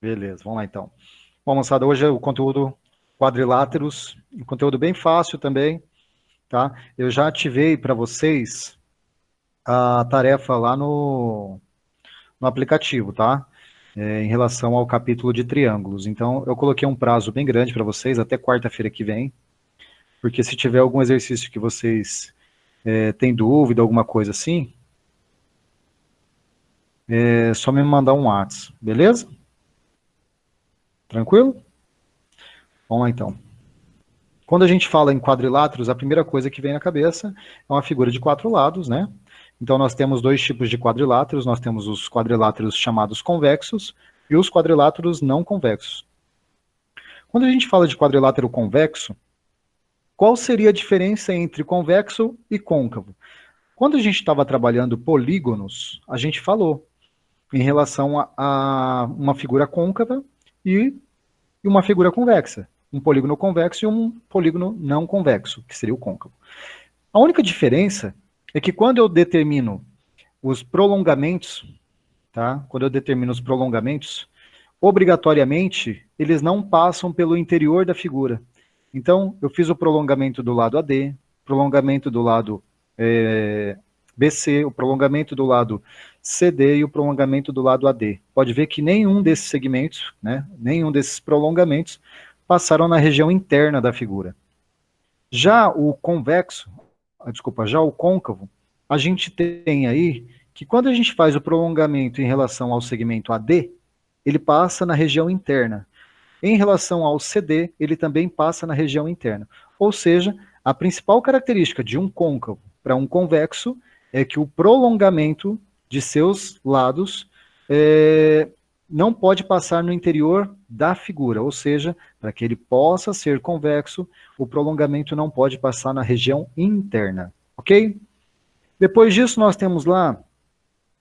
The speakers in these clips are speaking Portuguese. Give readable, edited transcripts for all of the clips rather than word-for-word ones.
Beleza, vamos lá então. Bom, moçada, hoje é o conteúdo quadriláteros, um conteúdo bem fácil também, tá? Eu já ativei para vocês a tarefa lá no aplicativo, tá? Em relação ao capítulo de triângulos. Então, eu coloquei um prazo bem grande para vocês, até quarta-feira que vem, porque se tiver algum exercício que vocês têm dúvida, alguma coisa assim, é só me mandar um WhatsApp, beleza? Tranquilo? Vamos lá então. Quando a gente fala em quadriláteros, a primeira coisa que vem na cabeça é uma figura de quatro lados, né? Então nós temos dois tipos de quadriláteros, nós temos os quadriláteros chamados convexos e os quadriláteros não convexos. Quando a gente fala de quadrilátero convexo, qual seria a diferença entre convexo e côncavo? Quando a gente estava trabalhando polígonos, a gente falou em relação a uma figura côncava e uma figura convexa. Um polígono convexo e um polígono não convexo, que seria o côncavo. A única diferença é que quando eu determino os prolongamentos, tá? Quando eu determino os prolongamentos, obrigatoriamente, eles não passam pelo interior da figura. Então, eu fiz o prolongamento do lado AD, prolongamento do lado BC, o prolongamento do lado CD e o prolongamento do lado AD. Pode ver que nenhum desses segmentos, né, nenhum desses prolongamentos passaram na região interna da figura. Já o convexo, já o côncavo, a gente tem aí que quando a gente faz o prolongamento em relação ao segmento AD, ele passa na região interna. Em relação ao CD, ele também passa na região interna. Ou seja, a principal característica de um côncavo para um convexo é que o prolongamento de seus lados não pode passar no interior da figura, ou seja, para que ele possa ser convexo, o prolongamento não pode passar na região interna, ok? Depois disso, nós temos lá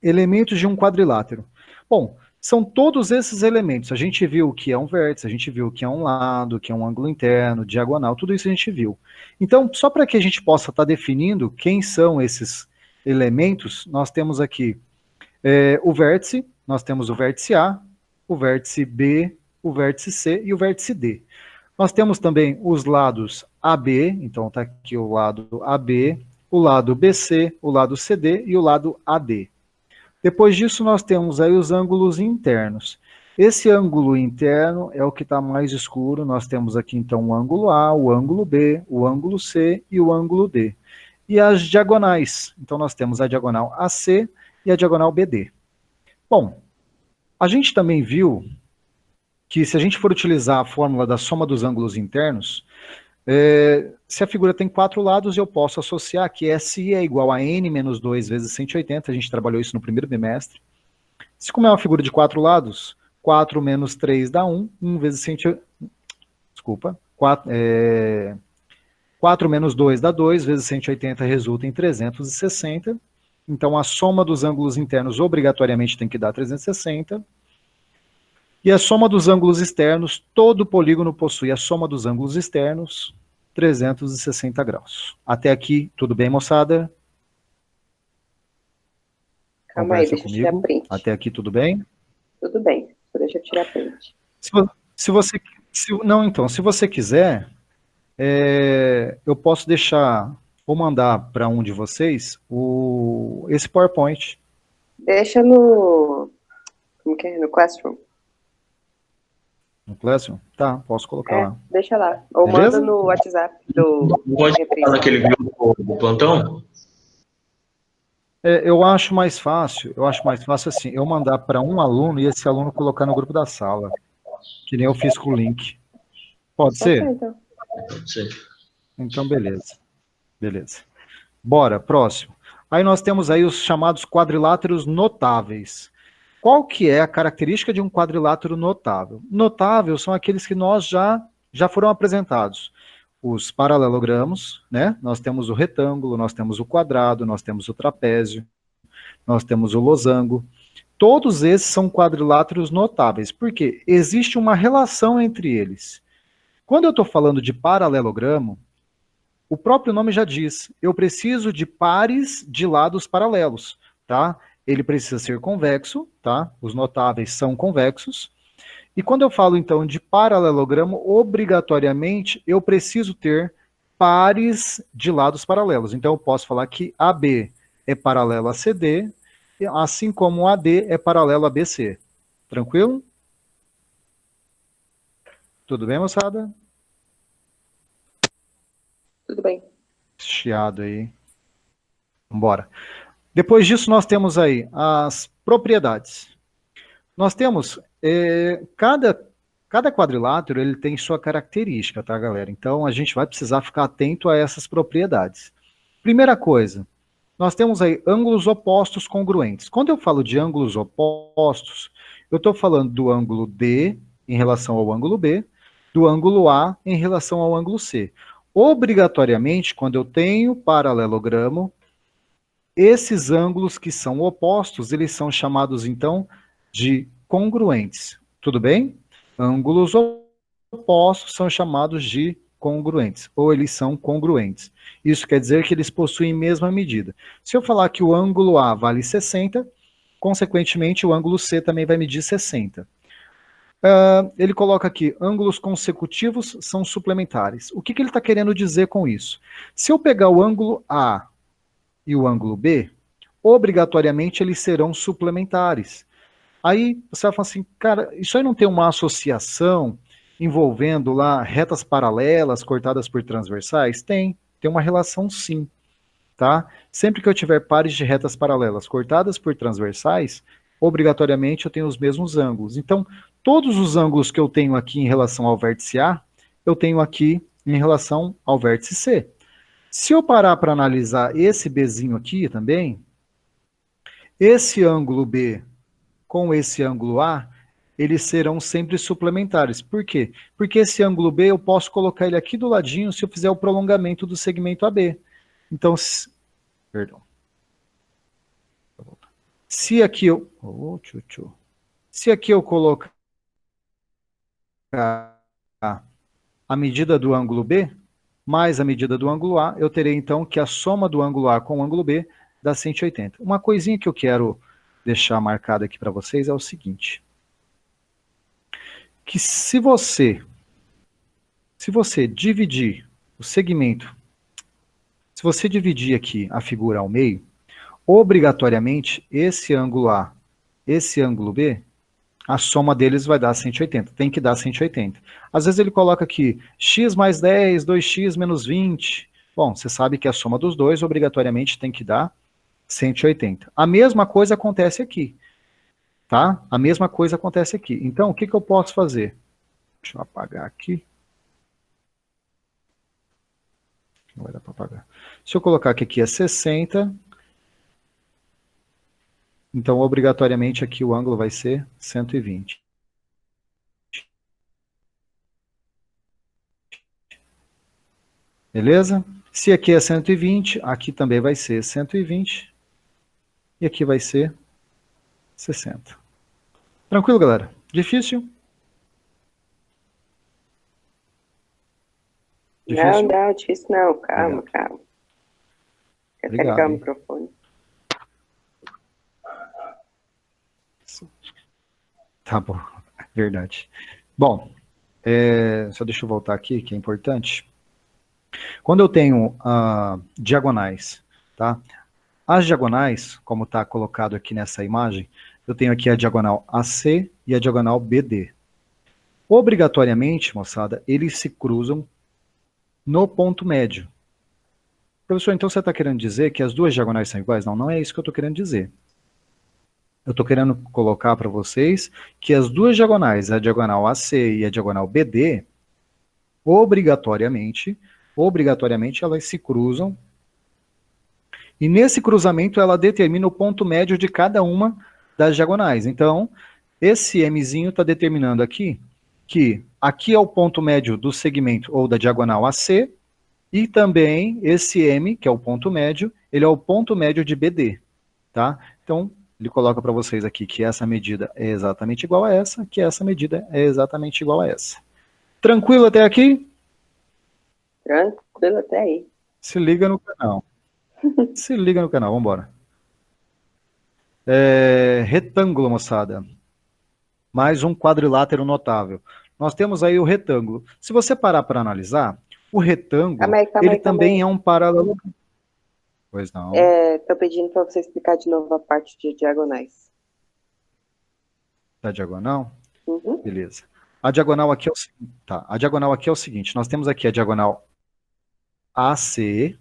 elementos de um quadrilátero. Bom, são todos esses elementos. A gente viu o que é um vértice, a gente viu o que é um lado, o que é um ângulo interno, diagonal, tudo isso a gente viu. Então, só para que a gente possa estar definindo quem são esses elementos, nós temos aqui o vértice, nós temos o vértice A, o vértice B, o vértice C e o vértice D. Nós temos também os lados AB, então está aqui o lado AB, o lado BC, o lado CD e o lado AD. Depois disso, nós temos aí os ângulos internos. Esse ângulo interno é o que está mais escuro. Nós temos aqui, então, o ângulo A, o ângulo B, o ângulo C e o ângulo D. E as diagonais. Então, nós temos a diagonal AC e a diagonal BD. Bom, a gente também viu que se a gente for utilizar a fórmula da soma dos ângulos internos, se a figura tem quatro lados, eu posso associar que SI é igual a N menos 2 vezes 180, a gente trabalhou isso no primeiro bimestre. Se como é uma figura de quatro lados, 4 menos 3 dá 1, 1 vezes 180, desculpa, 4 menos 2 dá 2, vezes 180 resulta em 360, então a soma dos ângulos internos obrigatoriamente tem que dar 360, e a soma dos ângulos externos, todo polígono possui a soma dos ângulos externos, 360 graus. Até aqui, tudo bem, moçada? Calma aí, deixa eu tirar print. Até aqui, tudo bem? Tudo bem, só deixa eu tirar print. Se você quiser, eu posso deixar, vou mandar para um de vocês esse PowerPoint. Deixa no... Como que é? No Classroom. No Classroom? Tá, posso colocar lá. Deixa lá. Ou beleza? Manda no WhatsApp do... Pode colocar naquele vídeo do plantão? Eu acho mais fácil assim, eu mandar para um aluno e esse aluno colocar no grupo da sala, que nem eu fiz com o link. Pode ser? Então. Pode ser. Então, beleza. Beleza. Bora, próximo. Aí nós temos aí os chamados quadriláteros notáveis. Qual que é a característica de um quadrilátero notável? Notável são aqueles que nós já foram apresentados. Os paralelogramos, né? Nós temos o retângulo, nós temos o quadrado, nós temos o trapézio, nós temos o losango. Todos esses são quadriláteros notáveis, porque existe uma relação entre eles. Quando eu estou falando de paralelogramo, o próprio nome já diz, eu preciso de pares de lados paralelos, tá? Ele precisa ser convexo, tá? Os notáveis são convexos, E quando eu falo, então, de paralelogramo, obrigatoriamente eu preciso ter pares de lados paralelos. Então, eu posso falar que AB é paralelo a CD, assim como AD é paralelo a BC. Tranquilo? Tudo bem, moçada? Tudo bem. Chiado aí. Vambora. Depois disso, nós temos aí as propriedades. Nós temos, cada quadrilátero ele tem sua característica, tá, galera? Então, a gente vai precisar ficar atento a essas propriedades. Primeira coisa, nós temos aí ângulos opostos congruentes. Quando eu falo de ângulos opostos, eu estou falando do ângulo D em relação ao ângulo B, do ângulo A em relação ao ângulo C. Obrigatoriamente, quando eu tenho paralelogramo, esses ângulos que são opostos, eles são chamados, então, de congruentes. Tudo bem? Ângulos opostos são chamados de congruentes, ou eles são congruentes. Isso quer dizer que eles possuem a mesma medida. Se eu falar que o ângulo A vale 60, consequentemente o ângulo C também vai medir 60. Ele coloca aqui, ângulos consecutivos são suplementares. O que ele está querendo dizer com isso? Se eu pegar o ângulo A e o ângulo B, obrigatoriamente eles serão suplementares. Aí você vai falar assim, cara, isso aí não tem uma associação envolvendo lá retas paralelas cortadas por transversais? Tem uma relação sim, tá? Sempre que eu tiver pares de retas paralelas cortadas por transversais, obrigatoriamente eu tenho os mesmos ângulos. Então, todos os ângulos que eu tenho aqui em relação ao vértice A, eu tenho aqui em relação ao vértice C. Se eu parar para analisar esse Bzinho aqui também, esse ângulo B com esse ângulo A, eles serão sempre suplementares. Por quê? Porque esse ângulo B eu posso colocar ele aqui do ladinho se eu fizer o prolongamento do segmento AB. Então, se aqui eu... Se aqui eu colocar a medida do ângulo B, mais a medida do ângulo A, eu terei então que a soma do ângulo A com o ângulo B dá 180. Uma coisinha que eu quero deixar marcada aqui para vocês é o seguinte, que se você dividir o segmento, se você dividir aqui a figura ao meio, obrigatoriamente esse ângulo A, esse ângulo B, a soma deles vai dar 180, tem que dar 180. Às vezes ele coloca aqui x mais 10, 2x menos 20. Bom, você sabe que a soma dos dois obrigatoriamente tem que dar 180. A mesma coisa acontece aqui, tá? A mesma coisa acontece aqui. Então, o que eu posso fazer? Deixa eu apagar aqui. Não vai dar para apagar. Se eu colocar que aqui é 60, então, obrigatoriamente, aqui o ângulo vai ser 120. Beleza? Se aqui é 120, aqui também vai ser 120. E aqui vai ser 60. Tranquilo, galera? Difícil? Difícil? Não, difícil não. Calma, Obrigado. calma. Quer Obrigado, carregar o hein? microfone? Tá bom, verdade. Bom, só deixa eu voltar aqui, que é importante. Quando eu tenho diagonais, tá? As diagonais, como está colocado aqui nessa imagem, eu tenho aqui a diagonal AC e a diagonal BD. Obrigatoriamente, moçada, eles se cruzam no ponto médio. Professor, então você está querendo dizer que as duas diagonais são iguais? Não, não é isso que eu estou querendo dizer. Eu estou querendo colocar para vocês que as duas diagonais, a diagonal AC e a diagonal BD, obrigatoriamente elas se cruzam. E nesse cruzamento ela determina o ponto médio de cada uma das diagonais. Então, esse Mzinho está determinando aqui que aqui é o ponto médio do segmento ou da diagonal AC, e também esse M, que é o ponto médio, ele é o ponto médio de BD, tá? Então, ele coloca para vocês aqui que essa medida é exatamente igual a essa, que essa medida é exatamente igual a essa. Tranquilo até aqui? Tranquilo até aí. Se liga no canal. Se liga no canal, vamos embora. Retângulo, moçada. mais um quadrilátero notável. Nós temos aí o retângulo. Se você parar para analisar, o retângulo, ele também é um paralelogramo. Pois não. Estou pedindo para você explicar de novo a parte de diagonais. Da diagonal? Uhum. Beleza. A diagonal aqui é o seguinte, tá? A diagonal aqui é o seguinte, nós temos aqui a diagonal AC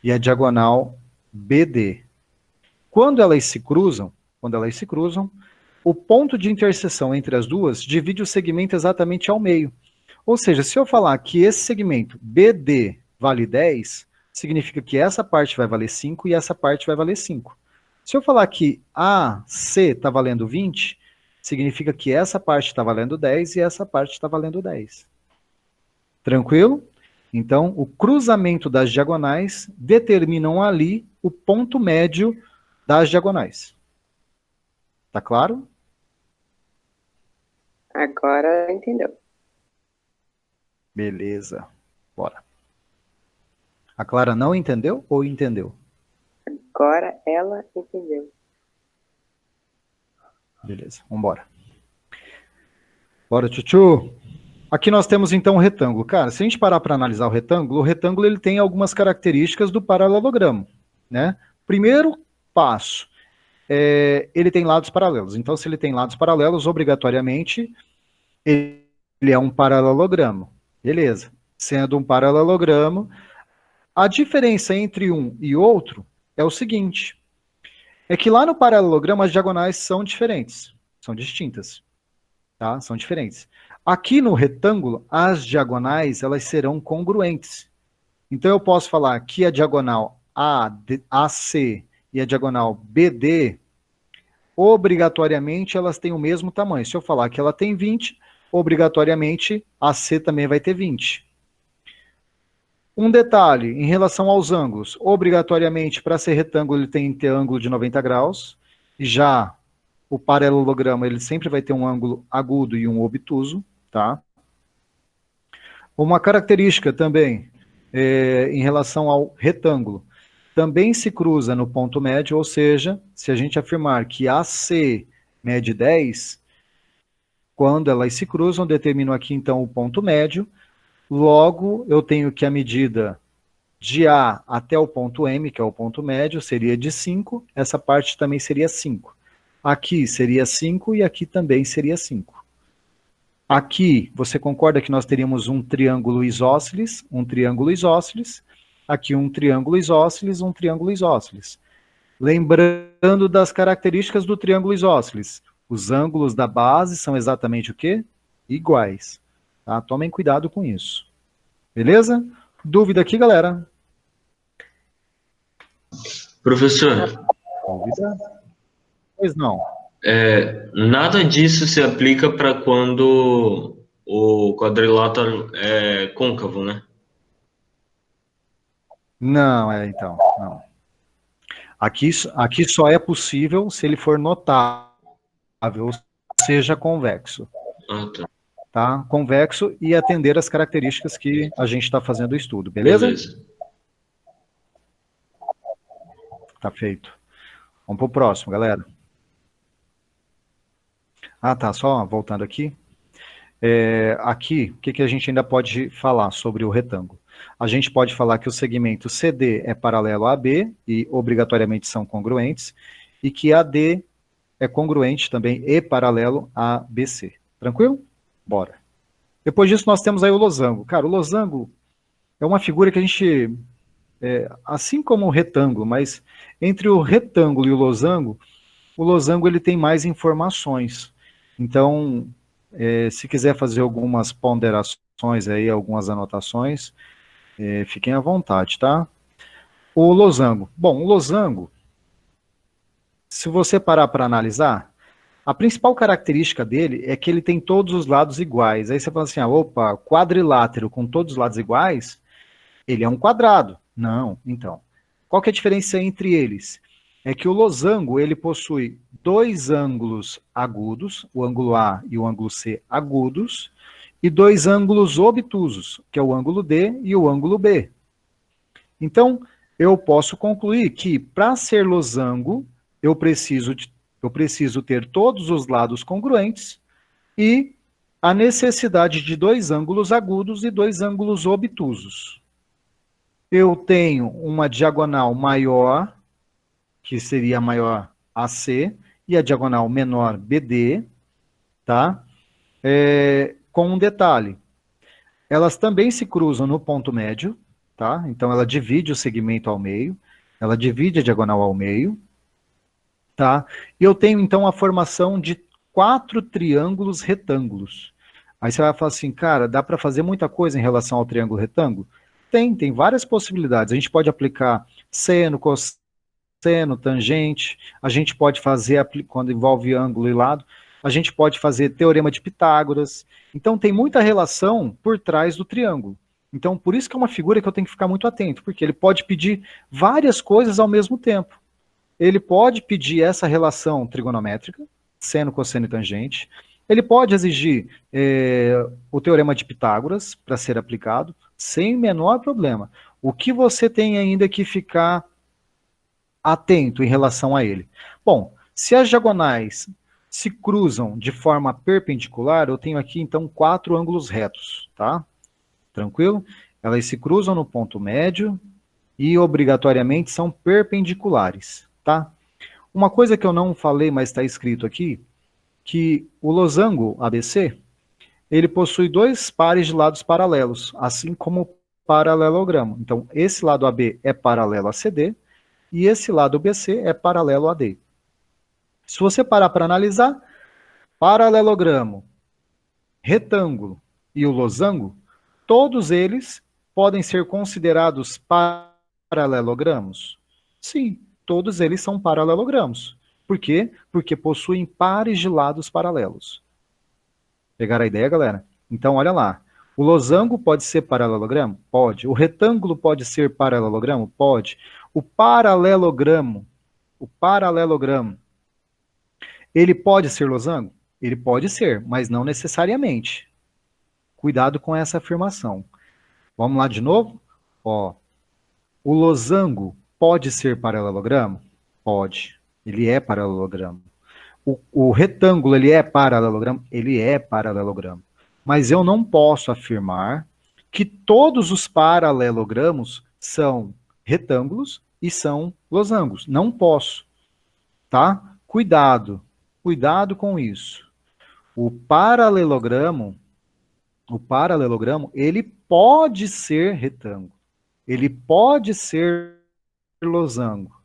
e a diagonal BD. Quando elas se cruzam, o ponto de interseção entre as duas divide o segmento exatamente ao meio. Ou seja, se eu falar que esse segmento BD vale 10, significa que essa parte vai valer 5 e essa parte vai valer 5. Se eu falar que AC está valendo 20, significa que essa parte está valendo 10 e essa parte está valendo 10. Tranquilo? Então, o cruzamento das diagonais determinam ali o ponto médio das diagonais. Tá claro? Agora entendeu. Beleza. Bora. A Clara não entendeu ou entendeu? Agora ela entendeu. Beleza, vamos embora. Bora, tchutchu. Aqui nós temos então o retângulo. Cara, se a gente parar para analisar o retângulo ele tem algumas características do paralelogramo, né? Primeiro passo, ele tem lados paralelos. Então, se ele tem lados paralelos, obrigatoriamente, ele é um paralelogramo. Beleza. Sendo um paralelogramo, a diferença entre um e outro é o seguinte, é que lá no paralelogramo as diagonais são diferentes, são distintas, tá? São diferentes. Aqui no retângulo, as diagonais, elas serão congruentes. Então, eu posso falar que a diagonal AC e a diagonal BD, obrigatoriamente, elas têm o mesmo tamanho. Se eu falar que ela tem 20, obrigatoriamente, AC também vai ter 20. Um detalhe, em relação aos ângulos, obrigatoriamente, para ser retângulo, ele tem que ter ângulo de 90 graus, já o paralelogramo, ele sempre vai ter um ângulo agudo e um obtuso, tá? Uma característica também, em relação ao retângulo, também se cruza no ponto médio, ou seja, se a gente afirmar que AC mede 10, quando elas se cruzam, determino aqui então o ponto médio, logo eu tenho que a medida de A até o ponto M, que é o ponto médio, seria de 5, essa parte também seria 5. Aqui seria 5 e aqui também seria 5. Aqui, você concorda que nós teríamos um triângulo isósceles, aqui um triângulo isósceles, um triângulo isósceles. Lembrando das características do triângulo isósceles, os ângulos da base são exatamente o quê? Iguais. Tá? Tomem cuidado com isso. Beleza? Dúvida aqui, galera? Professor. Dúvida? Pois não. Nada disso se aplica para quando o quadrilátero é côncavo, né? Não, então, não. Aqui só é possível se ele for notável, ou seja, convexo. Ah, tá. Tá? Convexo e atender as características que a gente está fazendo o estudo, beleza? Beleza. Tá feito. Vamos pro próximo, galera. Ah, tá, só voltando aqui. Aqui, o que a gente ainda pode falar sobre o retângulo? A gente pode falar que o segmento CD é paralelo a AB e obrigatoriamente são congruentes, e que AD é congruente também e paralelo a BC. Tranquilo? Bora. Depois disso nós temos aí o losango. Cara, o losango é uma figura que a gente, assim como o retângulo, mas entre o retângulo e o losango ele tem mais informações. Então, se quiser fazer algumas ponderações aí, algumas anotações, fiquem à vontade, tá? O losango. Bom, o losango, se você parar para analisar, a principal característica dele é que ele tem todos os lados iguais. Aí você fala assim, opa, quadrilátero com todos os lados iguais, ele é um quadrado. Não, então. Qual que é a diferença entre eles? É que o losango, ele possui dois ângulos agudos, o ângulo A e o ângulo C agudos, e dois ângulos obtusos, que é o ângulo D e o ângulo B. Então, eu posso concluir que, para ser losango, eu preciso ter todos os lados congruentes, e a necessidade de dois ângulos agudos e dois ângulos obtusos. Eu tenho uma diagonal maior, que seria a maior AC, e a diagonal menor BD, tá? Com um detalhe, elas também se cruzam no ponto médio, tá? Então ela divide o segmento ao meio, ela divide a diagonal ao meio, tá? E eu tenho então a formação de 4 triângulos retângulos. Aí você vai falar assim, cara, dá para fazer muita coisa em relação ao triângulo retângulo? Tem várias possibilidades. A gente pode aplicar seno, cosseno, tangente, a gente pode fazer, quando envolve ângulo e lado, a gente pode fazer teorema de Pitágoras. Então tem muita relação por trás do triângulo. Então por isso que é uma figura que eu tenho que ficar muito atento, porque ele pode pedir várias coisas ao mesmo tempo. Ele pode pedir essa relação trigonométrica, seno, cosseno e tangente. Ele pode exigir o teorema de Pitágoras para ser aplicado, sem o menor problema. O que você tem ainda que ficar atento em relação a ele? Bom, se as diagonais se cruzam de forma perpendicular, eu tenho aqui então 4 ângulos retos, tá? Tranquilo? Elas se cruzam no ponto médio e obrigatoriamente são perpendiculares, tá? Uma coisa que eu não falei, mas está escrito aqui, que o losango ABC, ele possui 2 pares de lados paralelos, assim como o paralelogramo. Então, esse lado AB é paralelo a CD e esse lado BC é paralelo a D. Se você parar para analisar, paralelogramo, retângulo e o losango, todos eles podem ser considerados paralelogramos? Sim, todos eles são paralelogramos. Por quê? Porque possuem pares de lados paralelos. Pegaram a ideia, galera? Então, olha lá. O losango pode ser paralelogramo? Pode. O retângulo pode ser paralelogramo? Pode. O paralelogramo, ele pode ser losango? Ele pode ser, mas não necessariamente. Cuidado com essa afirmação. Vamos lá de novo? Ó, o losango pode ser paralelogramo? Pode. Ele é paralelogramo. O retângulo, ele é paralelogramo? Ele é paralelogramo. Mas eu não posso afirmar que todos os paralelogramos são retângulos e são losangos. Não posso, tá? Cuidado com isso. O paralelogramo, ele pode ser retângulo. Ele pode ser losango,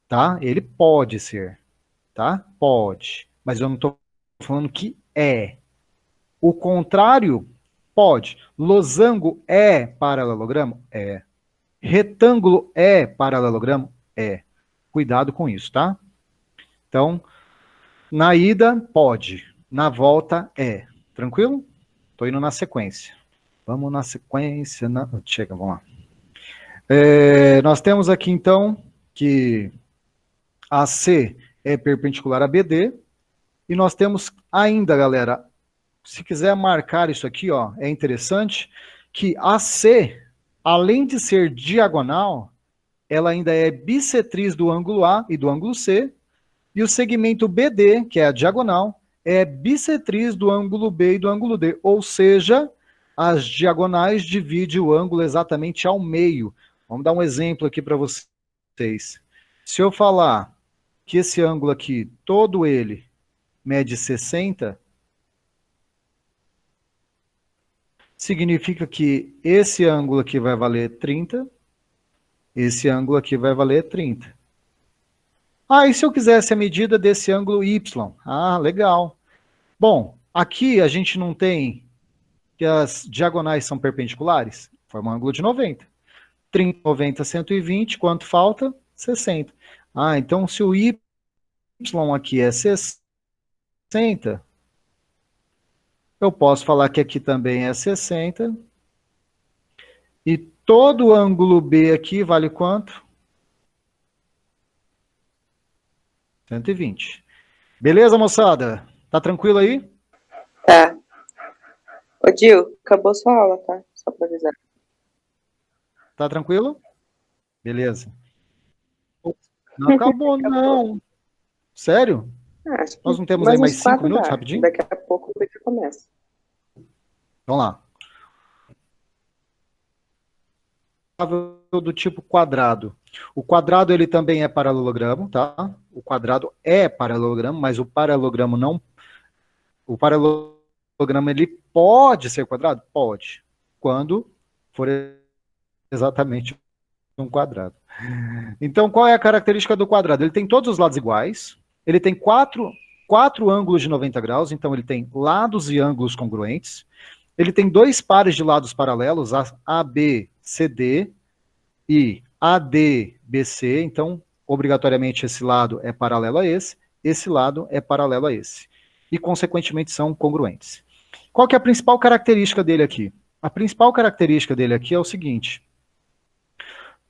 tá? Ele pode ser, tá? Pode. Mas eu não estou falando que é. O contrário, pode. Losango é paralelogramo? É. Retângulo é paralelogramo? É. Cuidado com isso, tá? Então, na ida, pode. Na volta, é. Tranquilo? Estou indo na sequência. Vamos na sequência. Chega, vamos lá. Nós temos aqui, então, que AC é perpendicular a BD. E nós temos ainda, galera, se quiser marcar isso aqui, ó, é interessante, que AC, além de ser diagonal, ela ainda é bissetriz do ângulo A e do ângulo C, e o segmento BD, que é a diagonal, é bissetriz do ângulo B e do ângulo D, ou seja, as diagonais dividem o ângulo exatamente ao meio. Vamos dar um exemplo aqui para vocês. Se eu falar que esse ângulo aqui, todo ele, mede 60, significa que esse ângulo aqui vai valer 30, esse ângulo aqui vai valer 30. Ah, e se eu quisesse a medida desse ângulo Y? Ah, legal. Bom, aqui a gente não tem que as diagonais são perpendiculares? Forma um ângulo de 90. 30, 90, 120, quanto falta? 60. Ah, então se o Y aqui é 60, eu posso falar que aqui também é 60. E todo ângulo B aqui vale quanto? 120. Beleza, moçada? Tá tranquilo aí? Tá. Ô, Gil, acabou sua aula, tá? Só pra avisar. Tá tranquilo? Beleza. Não acabou, não. Sério? Acho que Nós não temos aí mais uns 5 4 minutos, dá. rapidinho? Daqui a pouco o vídeo começa. Vamos lá. Do tipo quadrado. O quadrado ele também é paralelogramo, tá? O quadrado é paralelogramo, mas o paralelogramo não. O paralelogramo ele pode ser quadrado? Pode. Quando for exatamente um quadrado. Então, qual é a característica do quadrado? Ele tem todos os lados iguais, ele tem quatro ângulos de 90 graus, então ele tem lados e ângulos congruentes, ele tem dois pares de lados paralelos, AB, CD e AD, BC, então, obrigatoriamente, esse lado é paralelo a esse lado é paralelo a esse. E, consequentemente, são congruentes. Qual que é a principal característica dele aqui? A principal característica dele aqui é o seguinte: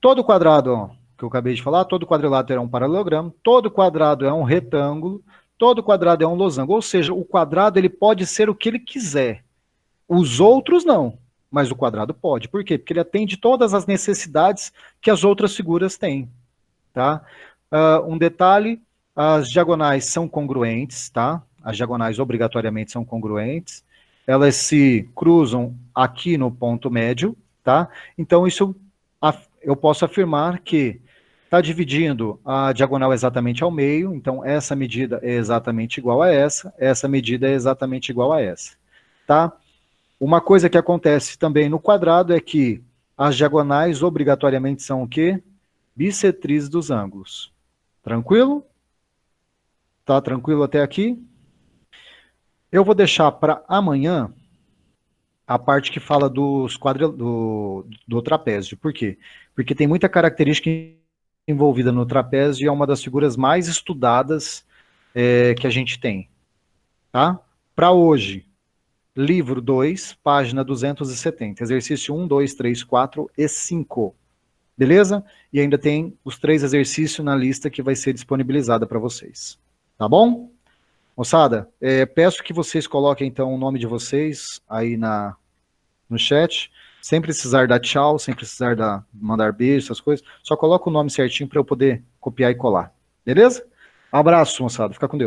todo quadrado, ó, que eu acabei de falar, todo quadrilátero é um paralelogramo, todo quadrado é um retângulo, todo quadrado é um losango. Ou seja, o quadrado ele pode ser o que ele quiser. Os outros não, mas o quadrado pode. Por quê? Porque ele atende todas as necessidades que as outras figuras têm. Tá? Um detalhe, as diagonais são congruentes, tá? As diagonais obrigatoriamente são congruentes. Elas se cruzam aqui no ponto médio, tá? Então, isso eu posso afirmar que está dividindo a diagonal exatamente ao meio, então essa medida é exatamente igual a essa medida é exatamente igual a essa, tá? Uma coisa que acontece também no quadrado é que as diagonais obrigatoriamente são o quê? Bissetrizes dos ângulos. Tranquilo? Tá tranquilo até aqui? Eu vou deixar para amanhã a parte que fala do trapézio. Por quê? Porque tem muita característica envolvida no trapézio e é uma das figuras mais estudadas que a gente tem. Tá? Para hoje, livro 2, página 270, exercício 1, 2, 3, 4 e 5. Beleza? E ainda tem os 3 exercícios na lista que vai ser disponibilizada para vocês. Tá bom? Moçada, peço que vocês coloquem então o nome de vocês aí no chat, sem precisar dar tchau, sem precisar mandar beijo, essas coisas, só coloca o nome certinho para eu poder copiar e colar. Beleza? Abraço, moçada. Fica com Deus.